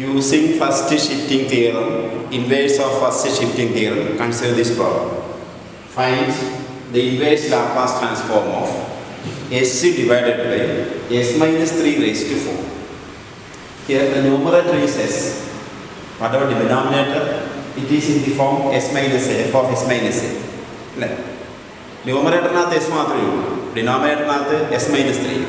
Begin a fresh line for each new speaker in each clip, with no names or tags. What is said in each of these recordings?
Using first shifting theorem, inverse of first shifting theorem, consider this problem. Find the inverse Laplace transform of s divided by s minus 3 raised to 4. Here the numerator is s. Whatever the denominator, it is in the form s minus a, f of s minus a. Numerator not s മാത്രമേ ഉള്ളൂ, denominator not s minus 3.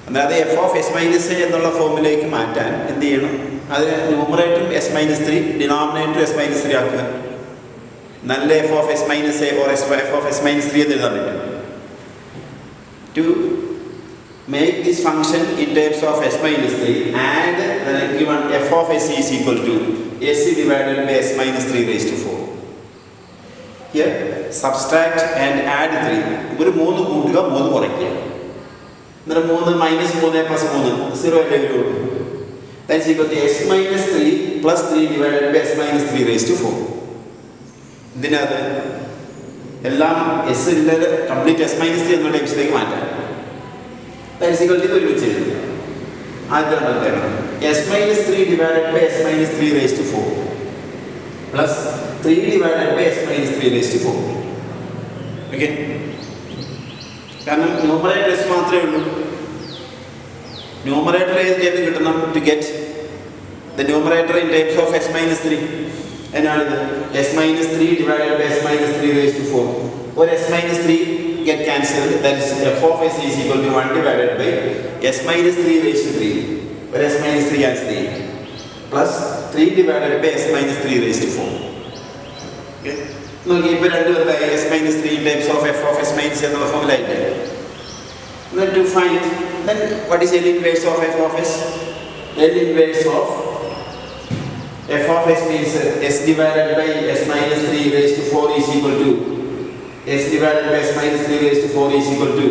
അതായത് f of s minus a എന്നുള്ള ഫോമിലേക്ക് മാറ്റാൻ എന്ത് ചെയ്യണം? അത് numerator s minus 3, denominator s minus 3 ആക്കുക. നല്ല f of s minus a or f of s minus 3 എന്ന് എഴുതാൻ പറ്റും. To make this function in terms of s minus 3 and given f of s is equal to s divided by s minus 3 raised to 4. Here subtract and add 3. ഒരു 3 കൂട്ടുക, 3 കുറയ്ക്കുക. എന്നിട്ട് 3 minus 3 plus 3 0 അല്ലേ വരുള്ളൂ. That is equal to s minus 3 plus 3 divided by s minus 3 raised to 4. ഇതിനകത്ത് എല്ലാം s ഇല്ലാതെ complete s minus 3 എന്നുള്ള ടൈപ്സിലേക്ക് മാറ്റാം. That is equal to ഒരുമിച്ച് എഴുതുക. ആദ്യം s minus 3 divided by s minus 3 raised to 4 plus 3 divided by s minus 3 raised to 4. Okay? കാരണം numerator s മാത്രമേ ഉള്ളൂ. ന്യൂമറേറ്റർ ഏത് കിട്ടണം? To get the numerator in types of s minus 3. എന്നാണിത്? s minus 3 divided by s minus 3 raised to 4. or s minus 3 get cancelled. That is f of s is equal to 1 divided by s minus 3 raised to 3. where s minus 3 has 3 plus 3 divided by s minus 3 raised to 4. Okay? Now keep it under the s minus 3 in types of f of s minus എന്നുള്ള ഫോമിൽ ആയിട്ട്. Then to find, then what is L inverse of f of s? L inverse of f of s means s divided by s minus 3 raised to 4 is equal to s divided by s minus 3 raised to 4 is equal to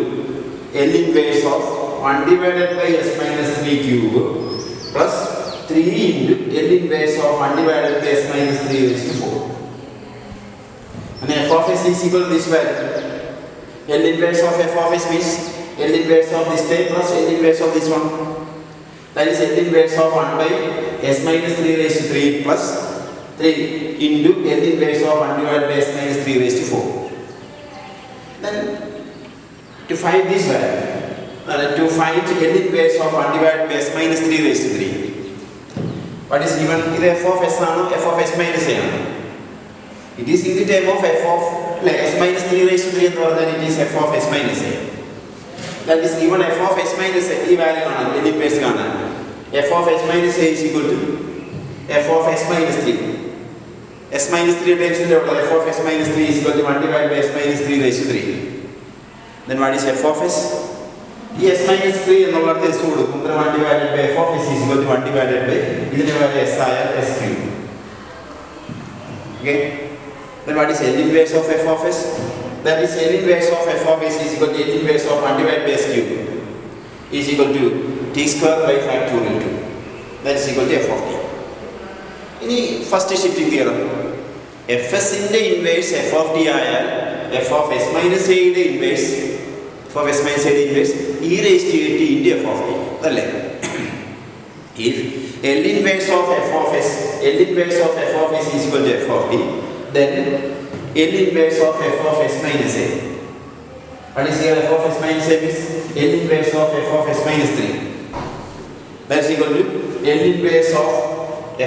L inverse of 1 divided by s minus 3 cube plus 3 into L inverse of 1 divided by s minus 3 raised to 4. And f of s is equal to this value. L inverse of f of s means L inverse of this term plus L inverse of this one. That is L inverse of 1 by s minus 3 raised to 3 plus 3 into L inverse of 1 divided by s minus 3 raised to 4. Then to find this value, to find L inverse of 1 divided by s minus 3 raised to 3. What is given? Either f of s or f of s minus a. It is in the term of f of s minus 3 raised to 3 and then it is f of s minus a. That is given f of s minus a. This value is L inverse f of s minus a is equal to f of s minus 3. S minus 3 times f of s minus 3 is equal to 1 divided by s minus 3 raised to 3. Then what is f of s? S minus 3 എന്നുള്ളത് s കൊടുക്കും. 1 divided by f of s is equal to 1 divided by ഇതിന്റെ value s ആയ s cube. Okay? Then what is L inverse of f of s? That is L inverse of f of s is equal to L inverse of 1 divided by s cube is equal to t square by factorial 2. That is equal to f of t. ഇനി first shifting theorem, F എസിന്റെ inverse F of T ആയാൽ F of S minus എയുടെ inverse F of S minus എയുടെ inverse e raise to T into F of T അതല്ലേ? If L inverse of F of S L inverse of F of S is equal to F of T, then L inverse of f of s minus a. What is here f of s minus a is L inverse of f of s minus 3. That is equal to L inverse of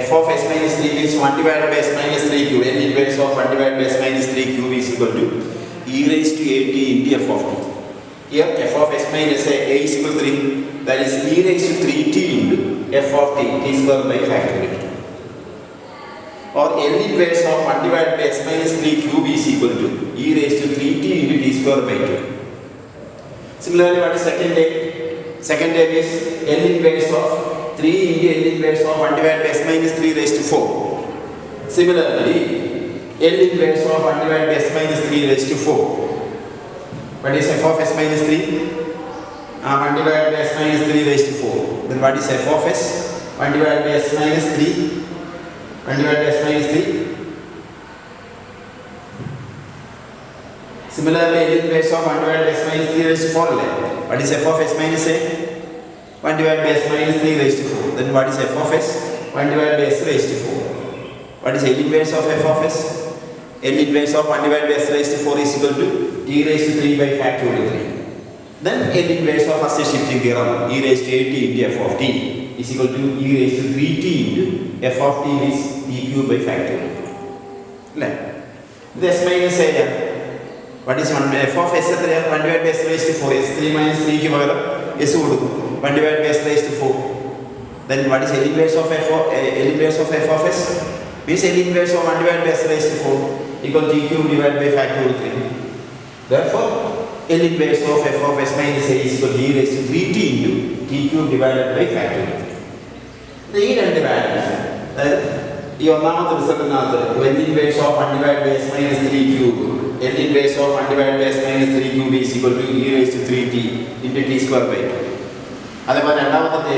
f of s minus 3 is 1 divided by s minus 3 cube. L inverse of 1 divided by s minus 3 cube is equal to e raised to at into f of t. Here f of s minus a is equal to 3. That is e raised to 3t into f of t, t square by factorial 2. Or L inverse of 1 divided by s minus 3 cube is equal to e raised to 3t into t square by 2. Similarly, what is second term? Second term is L inverse of 3 into L inverse of 1 divided by s minus 3 raised to 4. Similarly, L inverse of 1 divided by s minus 3 raised to 4. What is f of s minus 3? 1 divided by s minus 3 raised to 4. Then what is f of s? 1 divided by s minus 3. 1 divided by s minus 3. Similarly, L inverse of 1 divided by s minus 3 raised to 4. What is f of s minus a? 1 divided by s minus 3 raised to 4. Then what is f of s? 1 divided by s raised to 4. What is L inverse of f of s? L inverse of 1 divided by s raised to 4 is equal to e raised to 3 by factorial 3. Then L inverse of first shifting theorem, e raised to 8t into f of t is equal to e raised to 3t into f of t is t cube by factorial 3. This minus a. What is 1 f of s? 1 divided by s raised to 4. S3 minus 3 ki pagaram s kodu 1 divided by s raised to 4. Then what is L inverse of f of s? Means L inverse of 1 divided by s raised to 4 equal to t cube divided by factorial 3. Therefore, L inverse of f of s minus a is equal to e raised to 3t into t cube divided by factorial 3. ഈ രണ്ട് values, അതായത് ഈ ഒന്നാമത്തെ റിസൾട്ടിനകത്ത് L inverse of 1 divided by s minus 3 cube, L inverse of 1 divided by s minus 3 cube is equal to e raised to 3t into t square by 2. അതേപോലെ രണ്ടാമത്തെ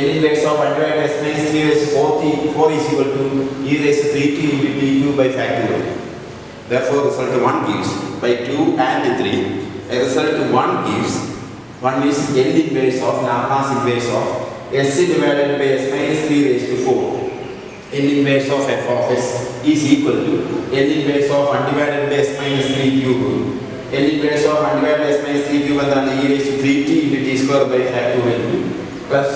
L inverse of 1 divided by s minus 3 raised to 4 is equal to e raised to 3t into t cube by factorial 3. Therefore, result 1 gives by 2 and 3. A result 1 gives, one is L inverse of Laplace inverse of s divided by s minus 3 raised to 4. L inverse of f of s is equal to L inverse of 1 divided by s minus 3 cube. L inverse of 1 divided by s minus 3 cube and then e raised to 3t into t square by factorial 2 plus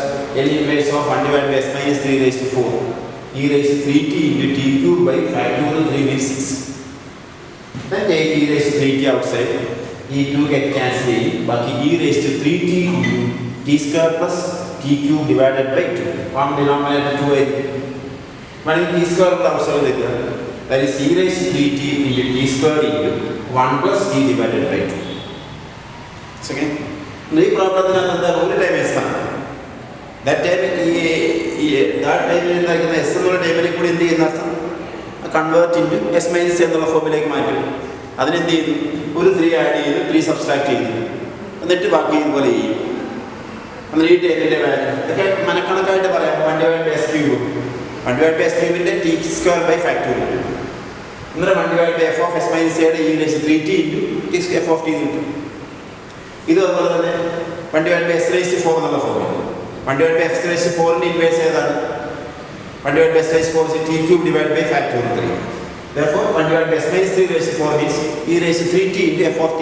L inverse of 1 divided by s minus 3 raised to 4 e raised to 3t into t cube by factorial 3 means 6. Then take e raised to 3t outside, e2 get cancelled, but e raised to 3t into t square plus t cube divided by 2. One denominator 2 when t square outside that is e raised to 3t into t square into 1 plus t divided by 2. Second, this problem is only time s. That time s convert into s minus എന്നുള്ള ഫോമിലേക്ക് മാറ്റും. അതിനെന്ത് ചെയ്തു? ഒരു 3 add ചെയ്ത് 3 subtract ചെയ്തു, എന്നിട്ട് ബാക്കി ഇതുപോലെ ചെയ്യും. അന്നേരം ഈ ടേബിളിൻ്റെ വാല്യൂ ഇതൊക്കെ മനക്കണക്കായിട്ട് പറയാം. 1 divided by s cube, 1 divided by s cube t square by factorial 2. അന്നേരം 1 divided by f of s minus a e raised to 3t into t f of t കിട്ടും. ഇത് അതുപോലെ തന്നെ 1 divided by s raised to 4 എന്നുള്ള ഫോമിൽ 1 divided by s raised to 4 inverse ഏതാണ്? 1 divided by s raised to 4 is t cube divided by factorial 3. Therefore, 1 divided by s minus 3 raised to 4 means e raised to 3t into f of t.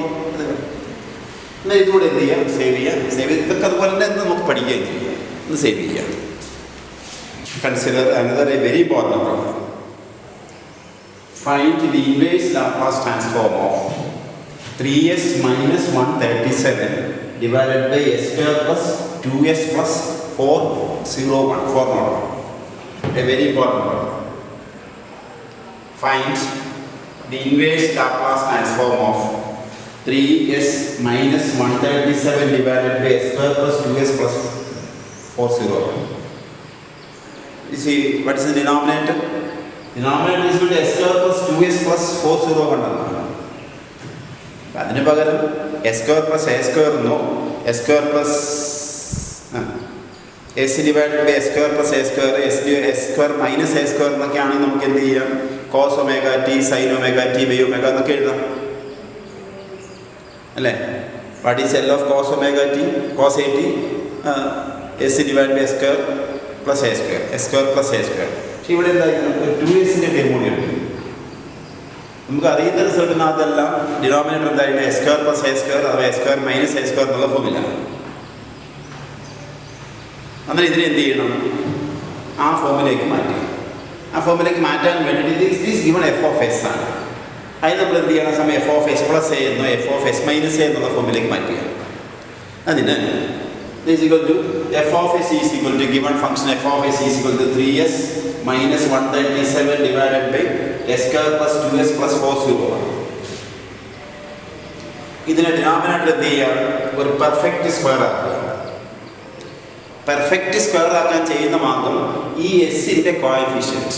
എന്നാൽ ഇതുകൂടെ എന്ത് ചെയ്യാം? Save ചെയ്യാം. ഇതൊക്കെ അതുപോലെ തന്നെ നമുക്ക് പഠിക്കുകയും ചെയ്യാം. ഒന്ന് സേവ് ചെയ്യാം. Consider another a very important problem. Find the inverse Laplace transform of 3s minus 137 divided by s square plus 2s plus 401. A very important one. Find the inverse Laplace transform of 3s minus 137 divided by s square plus 2s plus 401. You see, what is the denominator? Denominator is equal to s square plus 2s plus 401. അതിന് പകരം s square plus a square എന്നോ s square plus s divided by s square plus a square s square minus a square എന്നൊക്കെയാണെങ്കിൽ നമുക്ക് എന്ത് ചെയ്യാം? cos omega t sin omega t by omega എന്നൊക്കെ എഴുതാം അല്ലേ? what is L of cos omega t? cos a t s divided by s square plus a square, s square plus a square. പക്ഷേ ഇവിടെ എന്തായിരിക്കും? 2sൻ്റെ term കൂടി എടുക്കും. നമുക്ക് അറിയുന്ന റിസൾട്ടിനകത്തെല്ലാം ഡിനോമിനേറ്റർ എന്തായിരുന്നു? S square plus A square അഥവാ S square minus A square എന്നുള്ള ഫോമില്ല. അന്നേരം ഇതിനെ എന്ത് ചെയ്യണം? ആ ഫോമിലേക്ക് മാറ്റുക. ആ ഫോമിലേക്ക് മാറ്റാൻ വേണ്ടിയിട്ട് this given F of S ആണ്. അതിന് നമ്മൾ എന്ത് ചെയ്യണം? സമയം F of S plus A എന്നോ F of S minus A എന്നുള്ള ഫോമിലേക്ക് മാറ്റുക. അതിന് is equal to f of s is equal to given function f of s is equal to 3s minus 137 divided by s square plus 2s plus 401. ഇതിനെ denominator എന്ത് ചെയ്യുക? ഒരു perfect square ആക്കുക. Perfect square ആക്കാൻ ചെയ്യുന്ന മാർഗം ഈ എസിൻ്റെ കോഎഫിഷ്യൻറ്റ്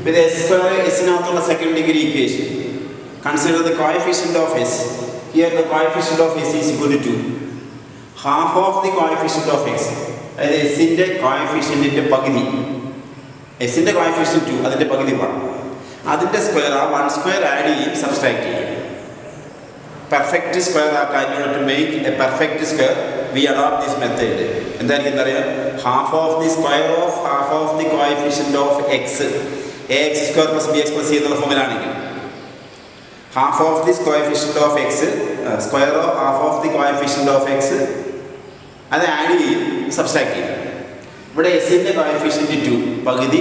വിത്ത് എസ് സ്ക്വയർ എസിനകത്തുള്ള second degree equation consider the coefficient of S. Here the coefficient of S is equal to 2. half of the coefficient of x, അതായത് എസിൻ്റെ കോഎഫിഷ്യൻറ്റിൻ്റെ പകുതി, എസിൻ്റെ കോഎഫിഷ്യൻറ്റ് 2 അതിൻ്റെ പകുതി 1, അതിൻ്റെ സ്ക്വയർ ആ 1 സ്ക്വയർ ആഡ് ചെയ്യും, സബ്സ്ട്രാക്ട് ചെയ്യും. പെർഫെക്റ്റ് സ്ക്വയർ ആക്കാൻ to make a perfect square we adopt this method. എന്തായിരിക്കും അറിയാം? half of the square of half of the coefficient of x, ax square plus bx plus c എന്നുള്ള ഫോമിലാണെങ്കിൽ half of this coefficient of x, square of half of the coefficient of x, അത് add ചെയ്യും, subtract ചെയ്യും. ഇവിടെ എസിൻ്റെ coefficient 2, പകുതി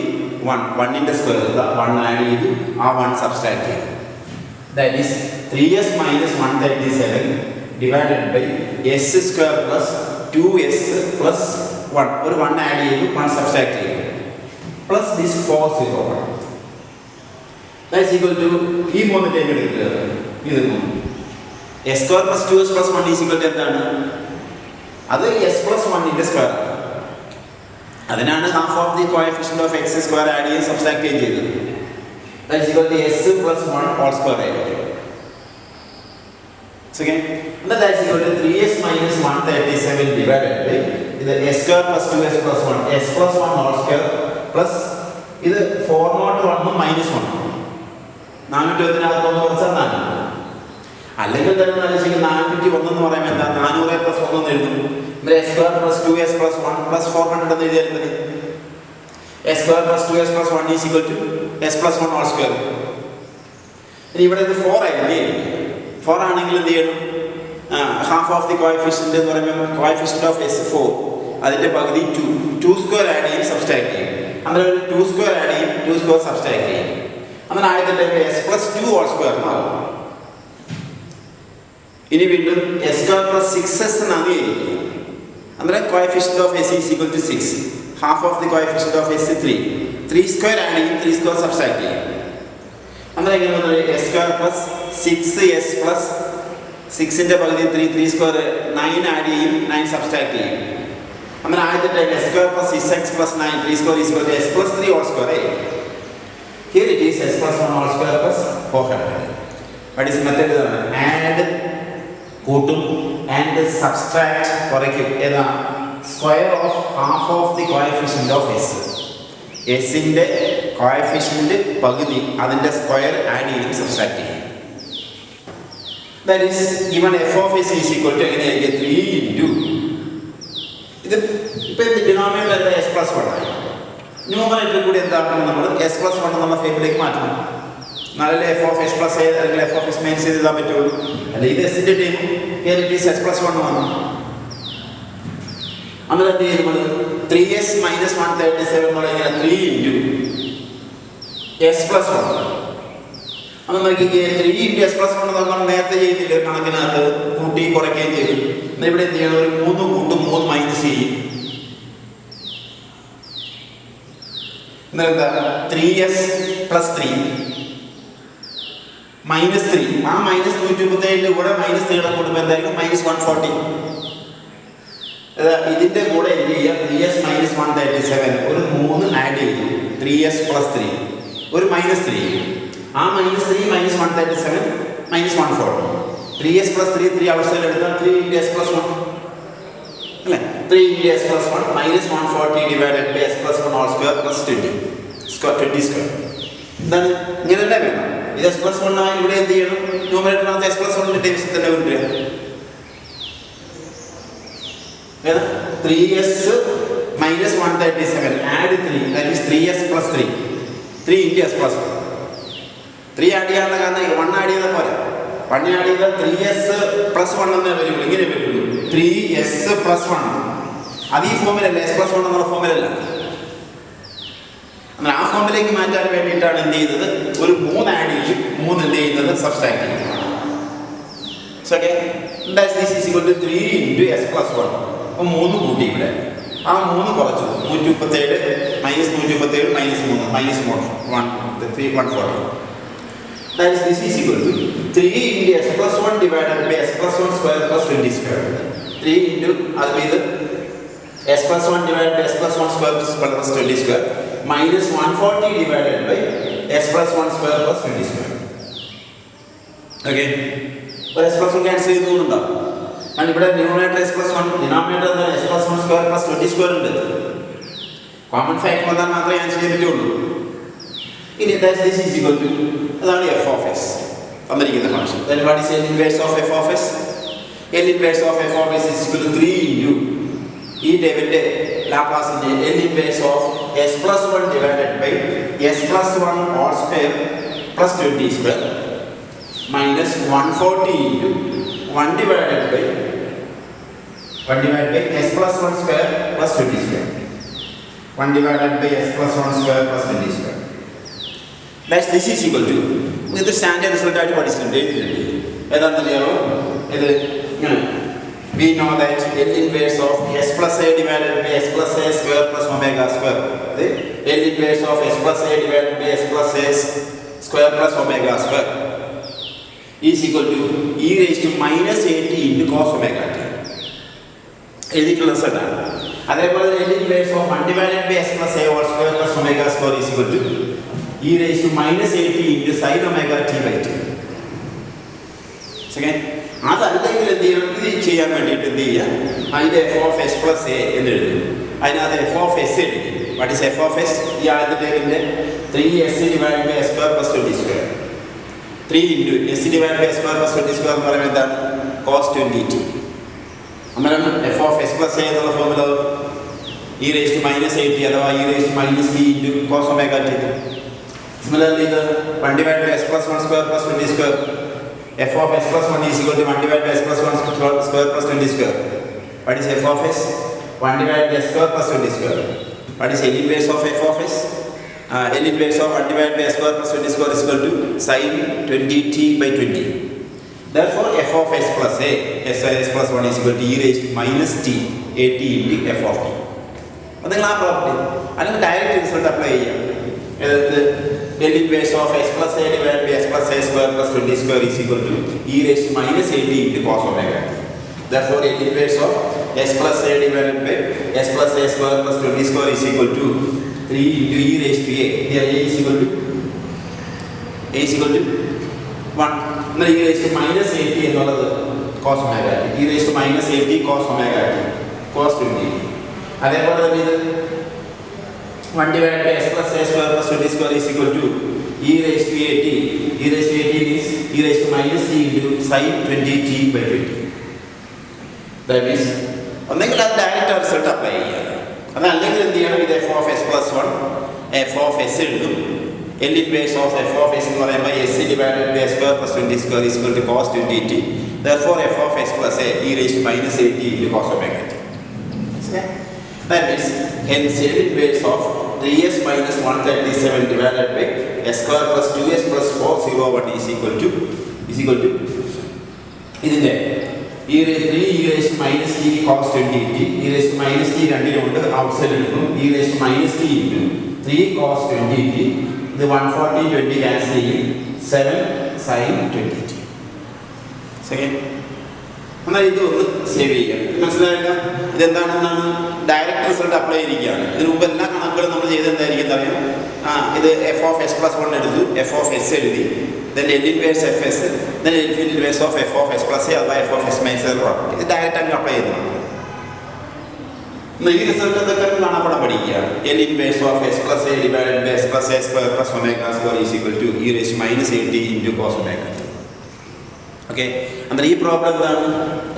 1, 1ൻ്റെ square 1 add ചെയ്തു, ആ 1 subtract ചെയ്തു. That is 3s minus 137 divided by s square plus 2s plus 1, ഒരു 1 ആഡ് ചെയ്തു, 1 സബ്സ്ട്രാക്ട് ചെയ്തു, plus this 401. That is equal to ഈ മൂന്ന് ടൈം എടുക്കുക. ഇത് s square plus 2s plus 1 is equal to എന്താണ്? അത് എസ് പ്ലസ് 1ൻ്റെ സ്ക്വയർ. അതിനാണ് half of the coefficient of x square add ചെയ്ത് സബ്സ്ട്രാക്ട് ചെയ്തത്. That is equal to s plus 1 whole square ആയിരിക്കും. Okay, that is equal to 3s minus 137 divided by ഇത് s square plus 2s plus 1 s plus 1 whole square plus ഇത് 401 minus 1 421 കുറച്ചാൽ 400. അല്ലെങ്കിൽ തന്നെ ആലോചിക്കുക 401 എന്ന് പറയുമ്പോൾ എന്താ? 400 പ്ലസ് 1 എന്ന് എഴുതും. s square plus 2s plus 1 plus 400 എന്ന് എഴുതിയാൽ മതി. s square plus 2s plus 1 is equal to s plus 1 whole square. ഇനി ഇവിടെ ഇത് 4 ആയില്ലേ? 4 ആണെങ്കിൽ എന്ത് ചെയ്യണം? ഹാഫ് ഓഫ് ദി കോഎഫിഷ്യന്റ് എന്ന് പറയുമ്പോൾ കോഎഫിഷ്യന്റ് ഓഫ് s 4, അതിൻ്റെ പകുതി 2 സ്ക്വയർ ആഡ് ചെയ്യും, സബ്സ്ട്രാക്ട് ചെയ്യും. അങ്ങനെ ഒരു 2 സ്ക്വയർ ആഡ് ചെയ്യും, 2 സ്ക്വയർ സബ്സ്ട്രാക്ട് ചെയ്യും. അങ്ങനെ ആദ്യത്തെ time s plus 2 whole square മാറും. ഇനി വീണ്ടും s സ്ക്വയർ പ്ലസ് 6s എന്നാണ് എഴുതിയിരിക്കുന്നത്. ಅಂದರೆ coefficient of s is equal to 6. Half of the coefficient of s is 3. 3 square add ചെയ്യും, 3 square subtract ചെയ്യും. ಅಂದರೆ എങ്ങനെ വന്നത്? s square plus 6s plus 6ൻ്റെ പകുതി 3 square 9 ആഡ് ചെയ്യും, 9 subtract ചെയ്യും. അങ്ങനെ ആദ്യത്തെ time s square plus 6x plus 9 3 square is equal to s plus 3 whole square. Here it is s plus 1 whole square plus 400. What is method? Add, കൂട്ടും, and subtract കുറയ്ക്കും. ഏതാ? Square of half of the coefficient of s. എസിൻ്റെ coefficient പകുതി, അതിൻ്റെ square add ചെയ്യും, subtract ചെയ്യും. That is given F of S is equal to എങ്ങനെയായിരിക്കും? 3 into ഇത് ഇപ്പം ഡിനോമിനേറ്റർ എസ് പ്ലസ് 1 ആയി. ന്യൂമറേറ്റർ കൂടി എന്താക്കണം? നമ്മൾ എസ് പ്ലസ് 1 എന്നുള്ള ഫേമിലേക്ക് മാറ്റണം. എന്നാലല്ലേ എഫ് ഓഫ് എസ് പ്ലസ് അല്ലെങ്കിൽ എഫ് ഓഫ് എസ് മൈനസ് ചെയ്ത് എഴുതാൻ പറ്റുള്ളൂ. അല്ല, ഇത് എസിൻ്റെ ടൈം എസ് പ്ലസ് 1 വന്നു. അങ്ങനെ എന്ത് ചെയ്യുന്നത്? 3s minus 137 എന്ന് പറഞ്ഞാൽ 3 ഇൻറ്റു എസ് പ്ലസ് 1. അന്ന് നോക്കിക്കേ, 3 ഇൻറ്റു എസ് പ്ലസ് 1 നമ്മൾ നേരത്തെ ചെയ്തില്ല, കണക്കിനകത്ത് കൂട്ടി കുറയ്ക്കുകയും ചെയ്തു. എന്നാൽ ഇവിടെ എന്ത് ചെയ്യണം? ഒരു 3 കൂട്ടും 3 മൈനസ് ചെയ്യും. എന്താ? 3s plus 3 minus 3. ആ മൈനസ് 137 കൂടെ മൈനസ് 3 കൂടുമ്പോൾ എന്തായിരിക്കും? മൈനസ് 140. ഇതിൻ്റെ കൂടെ എന്ത് ചെയ്യുക? 3s മൈനസ് 137 ഒരു 3 ആഡ് ചെയ്തു, 3s പ്ലസ് 3 ഒരു മൈനസ് 3. ആ minus 3 minus 137 minus 140. 3s plus 3 3 അവസ്ഥയിൽ എടുത്താൽ 3 ഇൻറ്റു എസ് പ്ലസ് 1 അല്ലേ? 3 into s plus 1 minus 140 divided by s plus 1 whole square plus 20 square. എന്താണ്? ഇങ്ങനെയല്ലേ വേണം. ഇത് എസ് പ്ലസ് 1 ആയി ഇവിടെ എന്ത് ചെയ്യണം? ന്യൂമറേറ്ററിനകത്ത് എസ് പ്ലസ് 1 ടൈംസ് തന്നെ കൊണ്ടുവരിക. 3s minus 137 add 3, that is 3s plus 3 into s plus 1. 3 add ചെയ്യാനുള്ള കാരണം 1 ആഡ് ചെയ്താൽ പോലെ. 1 ആഡ് ചെയ്താൽ 3s പ്ലസ് 1 എന്നേ വരുള്ളൂ. ഇങ്ങനെ വരുള്ളൂ, 3s പ്ലസ് 1. അത് ഈ ഫോമിലല്ല, എസ് പ്ലസ് 1 എന്നുള്ള ഫോമിലല്ല. എന്നാൽ ആ ഫോമിലേക്ക് മാറ്റാൻ വേണ്ടിയിട്ടാണ് എന്ത് ചെയ്തത്? ഒരു 3 ആഡ് ചെയ്യും, 3 എന്ത് ചെയ്യുന്നത്? സബ്സ്ട്രാക്ട് ചെയ്യും. Okay, that is equal to 3 into s plus 1. അപ്പോൾ 3 കൂട്ടി ഇവിടെ, ആ 3 കുറച്ചു, 137 minus 137 minus 3 minus 140. That is, this is equal to 3 into s plus 1 divided by s plus 1 square plus 20 square. 3 into അത് ഇത് s plus 1 divided by s plus 1 square plus 20 square minus 140 divided by s plus 1 square plus 20 square. Okay, അപ്പോൾ s plus 1 cancel ചെയ്തുകൊണ്ടുണ്ടോ? കാരണം ഇവിടെ numerator s plus 1, denominator എന്താണ്? s plus 1 square plus 20 square ഉണ്ട്. Common factor വന്നാൽ മാത്രമേ answer ചെയ്യാൻ പറ്റുള്ളൂ. ഇനി this is equal to അതാണ് f of s തന്നിരിക്കുന്ന function. Then what is the inverse of f of s? L inverse of f of s is equal to 3 into ഈ ടേബിളിന്റെ ലാപ്ലാസിന്റെ L inverse of s plus 1 divided by s plus 1 whole square plus 20 square minus 140 into 1 divided by s plus 1 square plus 20 square. 1 divided by s plus 1 square plus 20 square. That's this is equal to with the standard result ആയിട്ട് പഠിച്ചിട്ടുണ്ട് ഏതാണെന്നറിയാമോ ഇത് we know that L inverse of s plus a divided by s plus a square plus omega square. L inverse of s plus a divided by s plus a square plus omega square is equal to e raised to minus 80 into cos omega t. എഴുതിയിട്ടുള്ള റിസൾട്ടാണ്. അതേപോലെ L inverse of 1 divided by s plus a whole square plus omega square is equal to e raised to minus 80 into sin omega t by 2. Second, അതല്ലെങ്കിൽ എന്ത് ചെയ്യണം? ഇത് ചെയ്യാൻ വേണ്ടിയിട്ട് എന്ത് ചെയ്യുക? അതിൻ്റെ f of S plus a എന്ന് എഴുതും. അതിനകത്ത് എഫ് ഓഫ് എസ് എഴുതി. What is f of s? ഈ ആദ്യത്തെ ടേബിളിൻ്റെ 3s divide by s square plus 20 square 3 into s divide by s square plus 20 square എന്ന് പറയുമ്പോൾ എന്താണ്? cos 20t. അന്നേരം എഫ് ഓഫ് എസ് പ്ലസ് എ എന്നുള്ള formula e raised to minus 80 അഥവാ e raised to minus t into cos omega t. Similarly, the 1 divided by s plus 1 square plus 20 square f of s plus 1 is equal to 1 divided by s plus 1 square plus 20 square. What is f of s? 1 divided by s square plus 20 square. What is L inverse of f of s? L inverse of 1 divided by s square plus 20 square is equal to sin 20t by 20. Therefore, f of s plus a, s plus 1 is equal to e raised to minus t, at into f of t. അപ്പോൾ നിങ്ങൾ ആ property അല്ലെങ്കിൽ direct result apply ചെയ്യാം. L inverse of s plus a divided by s plus a square plus 20 square is equal to e raised to minus 80 into cos omega t. Therefore, L inverse of s plus a divided by s plus a square plus 20 square is equal to 3 into e raised to a. Here a is equal to 1. Now e raised to minus 80 എന്നുള്ളത് cos omega t. e raised to minus 80 cos omega t cos 20. അതേപോലെ തന്നെ ഇത് 1 divided by s plus a square plus 20 square is equal to e raised to 80. e raised to 80 is e raised to minus t into sin 20t by 20. That means ഒന്നെങ്കിൽ അത് direct result apply ചെയ്യുക. അതല്ലെങ്കിൽ എന്ത് ചെയ്യണം? ഇത് F of S plus 1 F of S എഴുതും. L inverse of f of s എന്ന് പറയുമ്പോൾ s divided by s square plus 20 square is equal to cos 20t. Therefore, f of s plus a e raised to minus 80 into cos omega t. That means hence L inverse of 3s minus 137 divided by s square plus 2s plus 401 is equal to ഇതിന്റെ e raised to minus t cos 20t. e raised to minus t രണ്ടിലുണ്ട് outside എടുക്കും. e raised to minus t into 3 cos 20t. ഇത് 140 20 cancel ചെയ്യും. 7 sin 20t. Second എന്നാൽ ഇത് ഒന്ന് save ചെയ്യാം. മനസ്സിലായില്ല? ഇതെന്താണെന്നാണ് ഡയറക്റ്റ് റിസൾട്ട് അപ്ലൈ ചെയ്തിരിക്കുകയാണ്. ഇതിന് മുമ്പ് എല്ലാ കണക്കുകളും നമ്മൾ ചെയ്ത് എന്തായിരിക്കും അറിയാം? ഇത് എഫ് ഓഫ് എസ് പ്ലസ് 1 എടുത്തു, എഫ് ഓഫ് എസ് എഴുതി, then L inverse f s, then L inverse of f of s plus a അഥവാ f of s minus a property. ഇത് ഡയറക്റ്റ് അങ്ങ് അപ്ലൈ ചെയ്യുന്നതാണ്. ഈ റിസൾട്ട് എന്തൊക്കെ കാണാപ്പാടം പഠിക്കുക. L inverse of s plus a divided by s plus a square plus omega square is equal to e raised to minus 80 into cos omega t. ഓക്കെ, അന്നേരം ഈ problem എന്താണ്?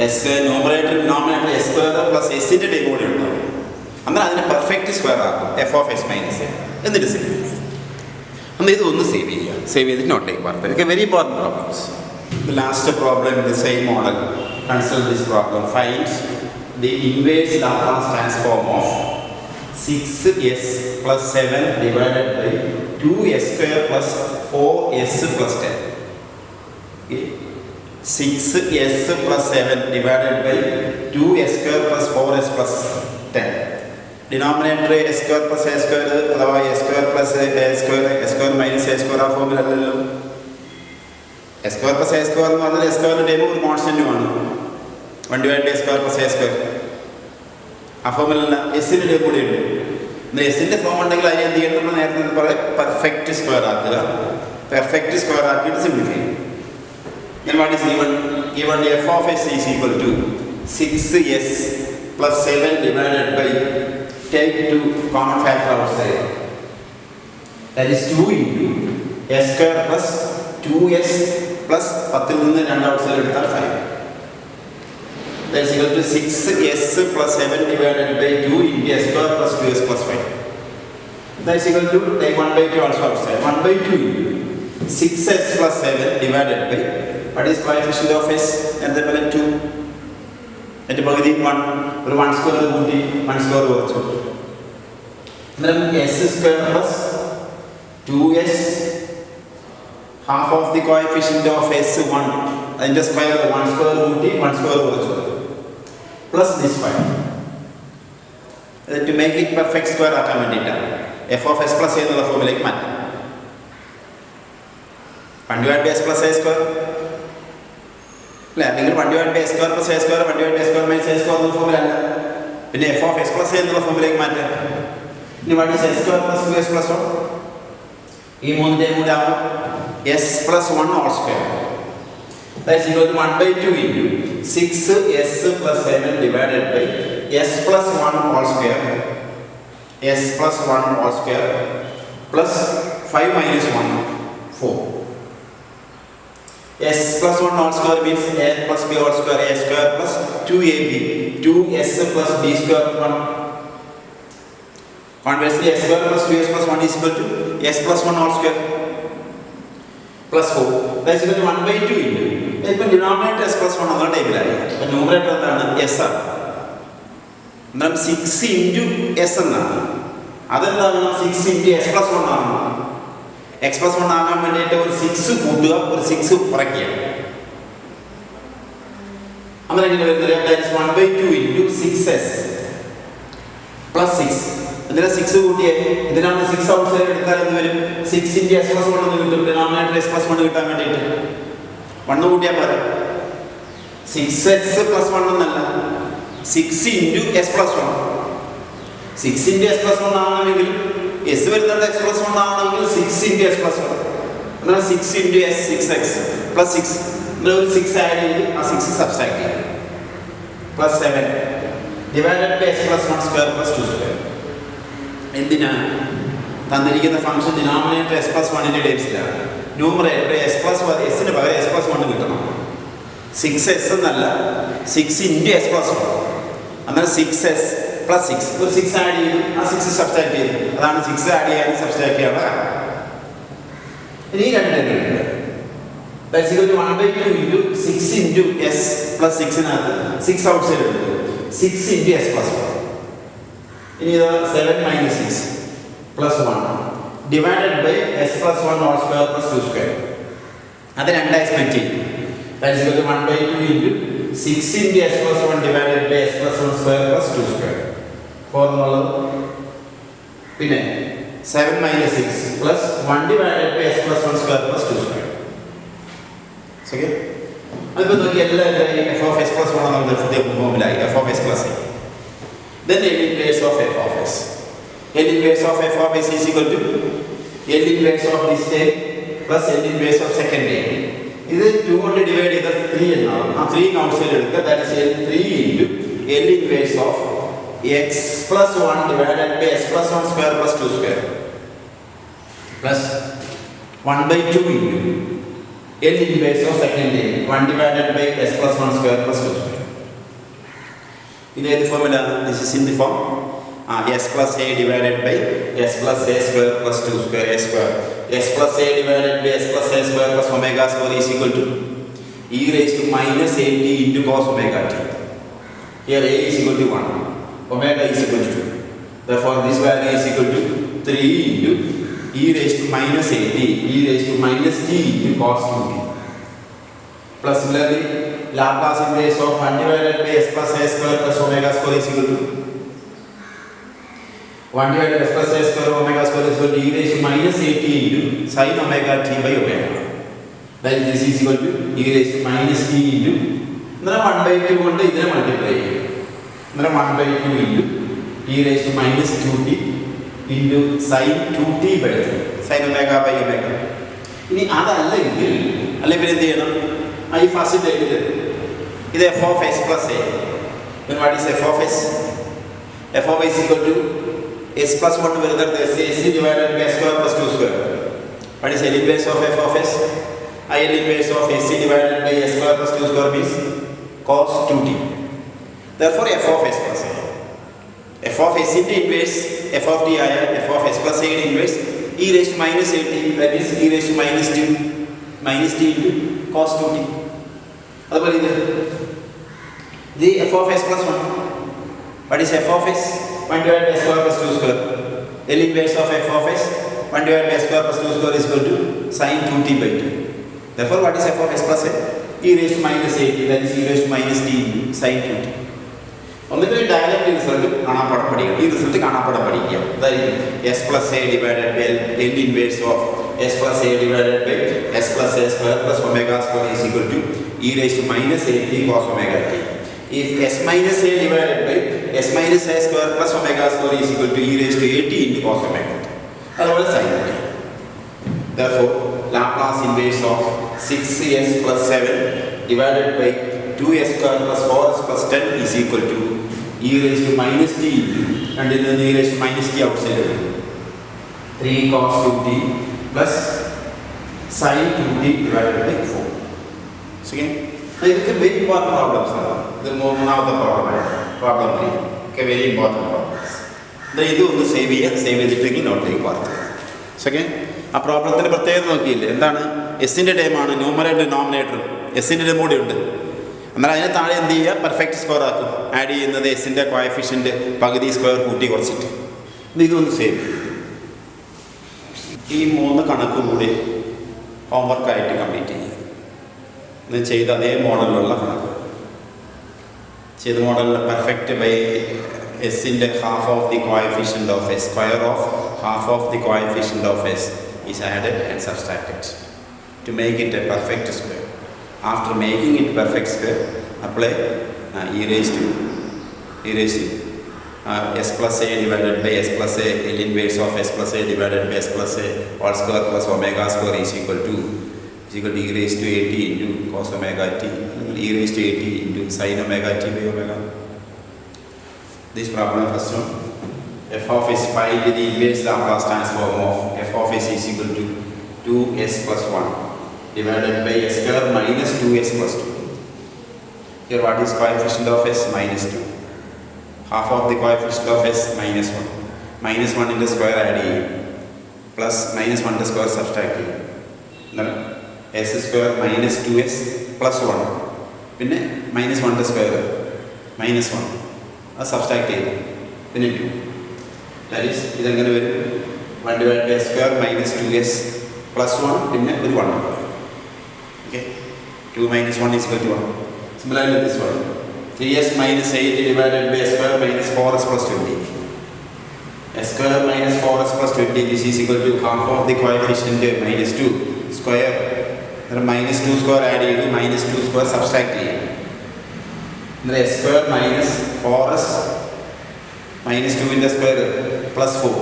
S numerator denominator s square plus എസിൻ്റെ time കൂടി ഉണ്ടാവും. അന്നേരം അതിനെ perfect square ആക്കും f of S minus a എന്നിട്ട് സേവ് ചെയ്യും. അന്ന് ഇത് ഒന്ന് സേവ് ചെയ്യുക. സേവ് ചെയ്തിട്ട് note take part. Okay, very important problems. The last problem in the same model. Consider this problem. Find the inverse Laplace transform of 6s plus 7 divided by 2s square plus 4s plus 10. Okay. 6s plus 7 divided by 2s square plus 4s plus 10. Denominator a square plus a square അഥവാ a square plus a square minus a square ആ ഫോമിൽ അല്ലല്ലോ. a square plus a square എന്ന് പറഞ്ഞാൽ a square time ഒരു കോൺസ്റ്റന്റുമാണ്. 1 divided by a square plus a square ആ ഫോമിലല്ല, എസിൻ്റെ time കൂടി ഉണ്ട്. എസിൻ്റെ ഫോം ഉണ്ടെങ്കിൽ അതിന് എന്ത് ചെയ്യണം? നമ്മൾ നേരത്തെ പറയാം പെർഫെക്റ്റ് സ്ക്വയർ ആക്കുക. പെർഫെക്റ്റ് സ്ക്വയർ ആക്കിയിട്ട് സിംപ്ലിഫൈ ചെയ്യും. Then what is given? Given f of s is equal to 6s plus 7 divided by, take to common factor outside, that is 2 into s square plus 2s plus 10 നിന്ന് 2 outside എടുത്താൽ 5. That is equal to 6s plus 7 divided by 2 into s square plus 2s plus 5. That is equal to, take 1 by 2 also outside. 1 by 2 into 6s plus 7 divided by, what is coefficient of s? And then 2. And the 1, 1 square booty, 1 square also. Then s square plus 2s, half of the coefficient of s1, and the square 1 square booty, 1 square also. Plus this 5. To make it perfect square automatic, f of s plus a is the formula. 1 divided by s plus a square. 1 divided by s square plus a square, 1 divided by s square minus a square is the formula. Then f of s plus a is the formula. Now what is s square plus 2s plus 1? This s plus 1 all square. That is equal to 1 by 2 into 6s plus 7 divided by s plus 1 all square. S plus 1 all square plus 5 minus 1, 4. S plus 1 all square means a plus b all square, a square plus 2ab. 2s plus b square 1. Conversely, s square plus 2s plus 1 is equal to s plus 1 all square plus 4. That is equal to 1 by 2 into. If the denominator s plus 1 on the table, the numerator is s. Then 6 into s. Other than 6 into s plus 1. X plus 1 is 6 or 6 for a year. That is 1 by 2 into 6s plus 6. And there are 6 and then 6 outside 6 into s plus 1 denominator s plus 1 1 6s plus 1 6 into s plus 1. 6 into s plus 1 s x plus 1 6 into s plus 1. 6 into s 6x plus 6. 6 add 6 subtract plus 7 divided by s plus 1 square plus 2 square. The function denominator s plus 1 in the numerator s plus 1 s plus 1 6s 6 into s plus 1 and then 6s plus 6 6 add 6 subtract 6 add subtract that's equal to 1 by 2 into 6 into s plus 6 6 outside 6 into s plus 1. 7 minus 6 plus 1 divided by s plus 1 all square plus 2 square. And then is 20. That is equal to 1 by 2 into 6 into s plus 1 divided by s plus 1 square plus 2 square. Formula 7 minus 6 plus 1 divided by s plus 1 square plus 2 square. Okay? F of s plus 1 on the formula f of s plus a. Then L inverse of f of s. L inverse of f of s is equal to L inverse of this term plus L inverse of second term. This is 2 only divided by 3 and now. 3 outside that is L3 into L inverse of x plus 1 divided by s plus 1 square plus 2 square plus 1 by 2 into L inverse of second term 1 divided by s plus 1 square plus 2 square. In the formula, this is in the form s plus a divided by s plus a square plus 2 square a square. S plus a divided by s plus a square plus omega square is equal to e raised to minus 80 into cos omega t. Here a is equal to 1, omega is equal to 2. Therefore, this value is equal to 3 into e raised to minus 80, e raised to minus t into cos 2t. Plus similarly, Laplace inverse of 1 divided by s plus a square plus omega square is equal to 1 divided by s plus a square omega square is equal to e raised to minus 80 into sin omega t by omega. Then this is equal to e raised to minus t into 1 by 2 കൊണ്ട് ഇതിനെ multiply ചെയ്യും. 1 by 2 into e raised to minus 2t into sin 2t by 2 sin omega by omega. ഇനി അതല്ലെങ്കിൽ അല്ലെങ്കിൽ എന്ത് ചെയ്യണം? ഈ first table ഇത് f of s plus a. Then what is f of s? F of s equal to s plus 1 വരുന്നത് s divided by s square plus 2 square. What is L inverse of f of s? L inverse of s divided by s square plus 2 square means cos 2t. Therefore f of s plus a. f of s into inverse f of t ആയ f of s plus a യുടെ inverse e raised to minus at, that is e raised to minus t into cos 2t. അതുപോലെ ഇത് f of s plus 1. What is f of s? 1 divided by square plus 2 square. L inverse of f of s 1 divided by square plus 2 square is equal to sin 2t by 2. Therefore, what is f of s plus a? E raised to minus at, that is e raised to minus t into sin 2t. ഒന്നുകിൽ direct result കാണാപ്പാടം പഠിക്കണം. ഈ result കാണാപ്പാടം പഠിക്കുക. അതായത് s plus a divided by l inverse of S plus a divided by s plus A square plus omega square is equal to e raise to minus a t cos omega t. If s minus a divided by s minus a square plus omega square is equal to e raised to a t into cos omega t. അതുപോലെ sin t. Therefore, Laplace inverse of 6s plus 7 divided by 2s square plus 4s plus 10 is equal to e raised to minus t and then e raised to minus t outside 3 cos 2t plus sin 2t divided by 4. See? ഇതൊക്കെ very important problems ആണ്. ഇത് മൂന്നാമത്തെ problem 3 ഒക്കെ very important problems. ഇത് ഒന്ന് save ചെയ്തിട്ടെങ്കിൽ നോട്ടിലേക്ക് വാർത്ത. Okay, ആ പ്രോബ്ലത്തിൻ്റെ പ്രത്യേകത നോക്കിയില്ലേ? എന്താണ്? എസിൻ്റെ ടൈമാണ് ന്യൂമറേറ്റർ നോമിനേറ്റർ എസിൻ്റെ ടൈം കൂടി ഉണ്ട്. എന്നാൽ അതിന് താഴെ എന്ത് ചെയ്യുക? പെർഫെക്റ്റ് സ്ക്വയർ ആക്കും. ആഡ് ചെയ്യുന്നത് എസിൻ്റെ കോഎഫിഷ്യൻ്റ് പകുതി സ്ക്വയർ കൂട്ടി കുറച്ചിട്ട്. ഇതൊന്ന് സേവ് ചെയ്യും. ഈ 3 കണക്കും കൂടി ഹോംവർക്കായിട്ട് കംപ്ലീറ്റ് ചെയ്യുക. ഇത് ചെയ്ത അതേ മോഡലിലുള്ള കണക്ക് ചെയ്ത മോഡലിൽ പെർഫെക്റ്റ് ബൈ എസിൻ്റെ half of the coefficient of s, square of half of the coefficient of S is added and subtracted to make it a perfect square. After making it perfect square apply e raised to s plus a divided by s plus a L inverse of s plus a divided by s plus a all square plus omega square is equal to e raised to at into cos omega t, e raised to at into sin omega t by omega. This problem first one, f of s find the inverse Laplace transform of f of s is equal to 2s plus 1 divided by s square minus 2s plus 2. Here what is coefficient of s? Minus 2. Half of the coefficient of s minus 1. Minus 1 into square add plus minus 1 into square subtract. Now s square minus 2s plus 1 പിന്നെ minus 1 square minus 1 അത് subtract ചെയ്തു പിന്നെ 2. That is ഇതെങ്ങനെ വരും? 1 divided by s square minus 2s plus 1 പിന്നെ ഒരു 1. Okay, 2 minus 1 is equal to 1. Similarly this one, 3s minus 8 divided by s square minus 4s plus 20. S square minus 4s plus 20, this is equal to half of the coefficient minus 2 square. Minus 2 square add ചെയ്തു, minus 2 square subtract ചെയ്യും. s square minus 4s minus 2 into square plus 4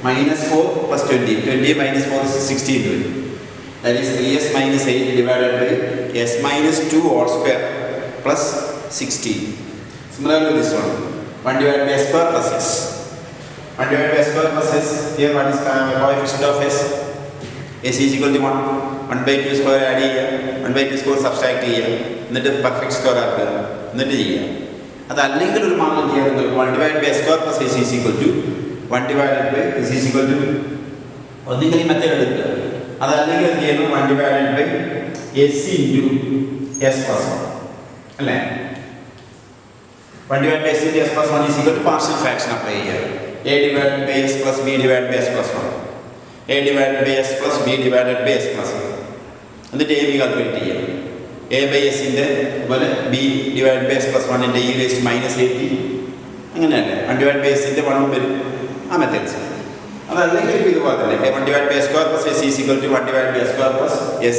minus 4 plus 20 minus 4 is 16. That is 3s minus 8 divided by s minus 2 all square plus 16. Similarly this one, 1 divided by s square plus s. 1 divided by s square plus s. Here what is coefficient of s? s is equal to 1. 1 by 2 square add ചെയ്യുക, 1 by 2 square subtract ചെയ്യുക, എന്നിട്ട് perfect square ആക്കുക, എന്നിട്ട് ചെയ്യുക. അതല്ലെങ്കിൽ ഒരു മാർഗം ചെയ്യാറുണ്ട്. 1 divided by s square plus s is equal to 1 divided by s is equal to ഒന്നെങ്കിൽ ഈ മെത്തേഡ് എടുക്കുക. അതല്ലെങ്കിൽ എന്ത് ചെയ്യുന്നു? 1 divided by s into s plus 1 അല്ലേ? 1 divided by s into s plus 1 is equal to partial fraction apply ചെയ്യുക. a divided by s plus b divided by s plus 1, a divided by s plus b divided by s plus 1. എന്നിട്ട് a b calculate ചെയ്യുക. a by s ൻ്റെ അതുപോലെ b divided by s plus 1 ൻ്റെ e raised to minus 80 അങ്ങനെയല്ലേ? 1 divided by s ൻ്റെ 1 വരും. ആ methods. അതല്ലെങ്കിൽ ഇതുപോലെ തന്നെ 1 divided by s square plus s is equal to 1 divided by s square plus s.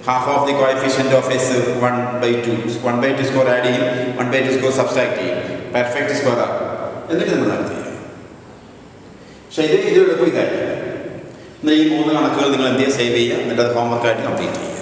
Half of the coefficient of s 1 by 2. 1 by 2 square add ചെയ്യും, 1 by 2 square subtract ചെയ്യും, perfect square ആക്കും. എന്നിട്ട് നമ്മൾ അത് ചെയ്യും. പക്ഷേ ഇത് എളുപ്പം ഇതായിട്ടില്ല. എന്നാൽ ഈ 3 കണക്കുകൾ നിങ്ങൾ എന്ത് ചെയ്യുക? സേവ് ചെയ്യുക, എന്നിട്ട് അത് ഹോംവർക്കായിട്ട് കംപ്ലീറ്റ് ചെയ്യുക.